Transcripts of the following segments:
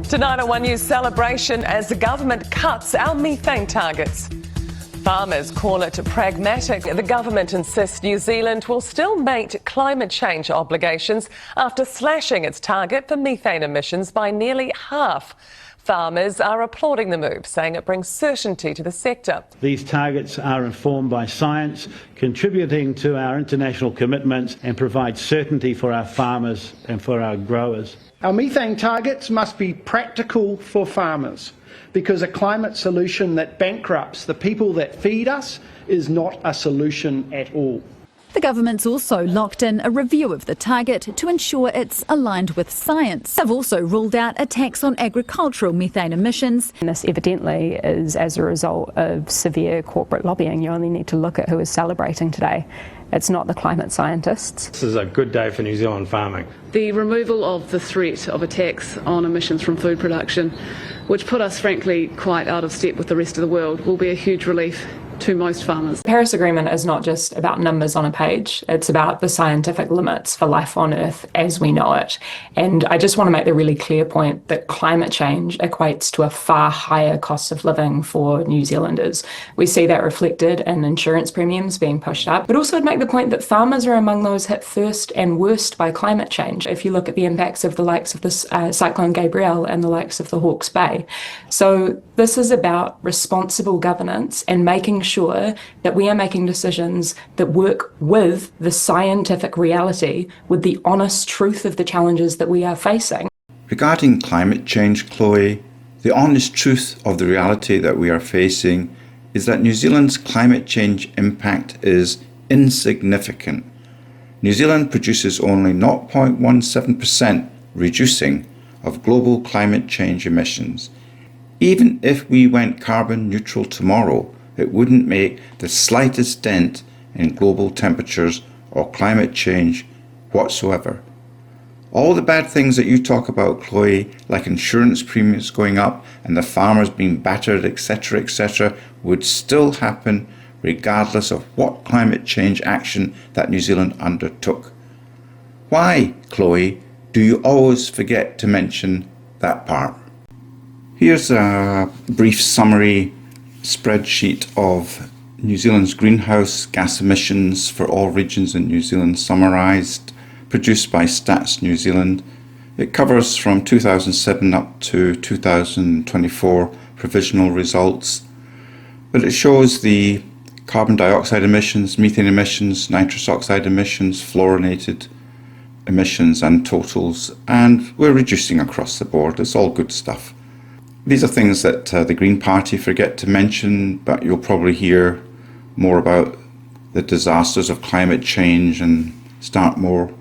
Tonight, a One News celebration as the government cuts our methane targets. Farmers call it pragmatic. The government insists New Zealand will still meet climate change obligations after slashing its target for methane emissions by nearly half. Farmers are applauding the move, saying it brings certainty to the sector. These targets are informed by science, contributing to our international commitments and provide certainty for our farmers and for our growers. Our methane targets must be practical for farmers, because a climate solution that bankrupts the people that feed us is not a solution at all. The government's also locked in a review of the target to ensure it's aligned with science. They've also ruled out a tax on agricultural methane emissions. And this evidently is as a result of severe corporate lobbying. You only need to look at who is celebrating today. It's not the climate scientists. This is a good day for New Zealand farming. The removal of the threat of a tax on emissions from food production, which put us frankly quite out of step with the rest of the world, will be a huge relief to most farmers. The Paris Agreement is not just about numbers on a page, it's about the scientific limits for life on Earth as we know it. And I just want to make the really clear point that climate change equates to a far higher cost of living for New Zealanders. We see that reflected in insurance premiums being pushed up, but also to make the point that farmers are among those hit first and worst by climate change. If you look at the impacts of the likes of this Cyclone Gabrielle and the likes of the Hawke's Bay. So this is about responsible governance and making sure that we are making decisions that work with the scientific reality, with the honest truth of the challenges that we are facing. Regarding climate change, Chlöe, the honest truth of the reality that we are facing is that New Zealand's climate change impact is insignificant. New Zealand produces only 0.17% reducing of global climate change emissions. Even if we went carbon neutral tomorrow, it wouldn't make the slightest dent in global temperatures or climate change whatsoever. All the bad things that you talk about, Chlöe, like insurance premiums going up and the farmers being battered, etc., would still happen regardless of what climate change action that New Zealand undertook. Why, Chlöe, do you always forget to mention that part? Here's a brief summary spreadsheet of New Zealand's greenhouse gas emissions for all regions in New Zealand summarised, produced by Stats New Zealand. It covers from 2007 up to 2024 provisional results, but it shows the carbon dioxide emissions, methane emissions, nitrous oxide emissions, fluorinated emissions and totals, and we're reducing across the board. It's all good stuff. These are things that the Green Party forget to mention, but you'll probably hear more about the disasters of climate change and start more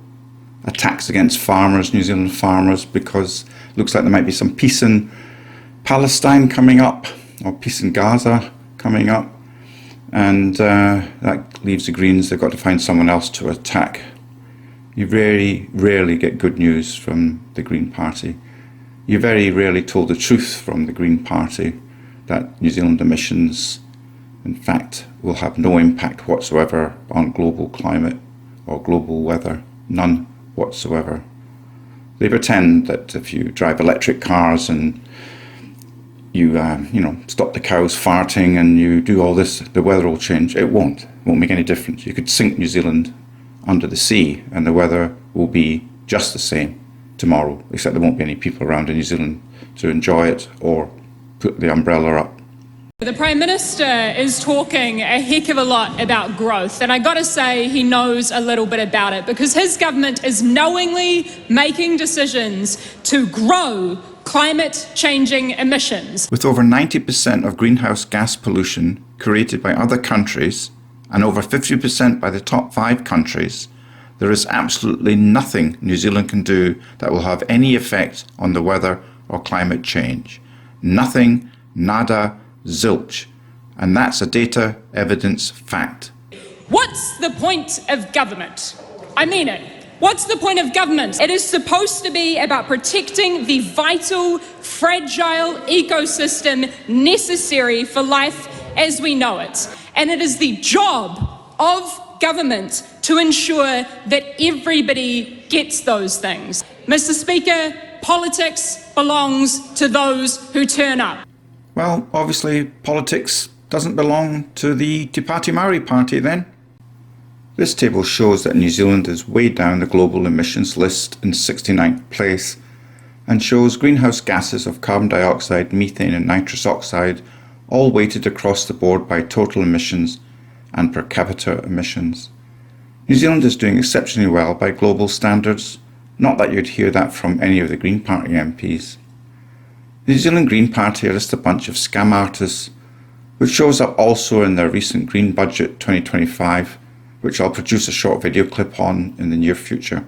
attacks against farmers, New Zealand farmers, because it looks like there might be some peace in Palestine coming up, or peace in Gaza coming up, and that leaves the Greens. They've got to find someone else to attack. You very rarely get good news from the Green Party. You very rarely told the truth from the Green Party that New Zealand emissions, in fact, will have no impact whatsoever on global climate or global weather, none whatsoever. They pretend that if you drive electric cars and you stop the cows farting and you do all this, the weather will change. It won't make any difference. You could sink New Zealand under the sea and the weather will be just the same tomorrow, except there won't be any people around in New Zealand to enjoy it or put the umbrella up. The Prime Minister is talking a heck of a lot about growth, and I got to say he knows a little bit about it, because his government is knowingly making decisions to grow climate changing emissions. With over 90% of greenhouse gas pollution created by other countries and over 50% by the top 5 countries, there is absolutely nothing New Zealand can do that will have any effect on the weather or climate change. Nothing, nada, zilch. And that's a data, evidence, fact. What's the point of government? I mean it. What's the point of government? It is supposed to be about protecting the vital, fragile ecosystem necessary for life as we know it. And it is the job of government to ensure that everybody gets those things. Mr. Speaker, that politics belongs to those who turn up. Well, obviously, politics doesn't belong to the Te Pāti Māori party then. This table shows that New Zealand is way down the global emissions list in 69th place and shows greenhouse gases of carbon dioxide, methane and nitrous oxide all weighted across the board by total emissions and per capita emissions. New Zealand is doing exceptionally well by global standards, not that you'd hear that from any of the Green Party MPs. The New Zealand Green Party are just a bunch of scam artists, which shows up also in their recent Green Budget 2025, which I'll produce a short video clip on in the near future.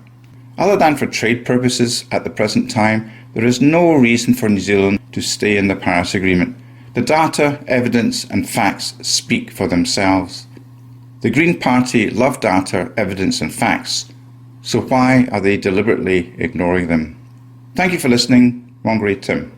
Other than for trade purposes at the present time, there is no reason for New Zealand to stay in the Paris Agreement. The data, evidence and facts speak for themselves. The Green Party love data, evidence and facts, so why are they deliberately ignoring them? Thank you for listening. WhangāreiTim.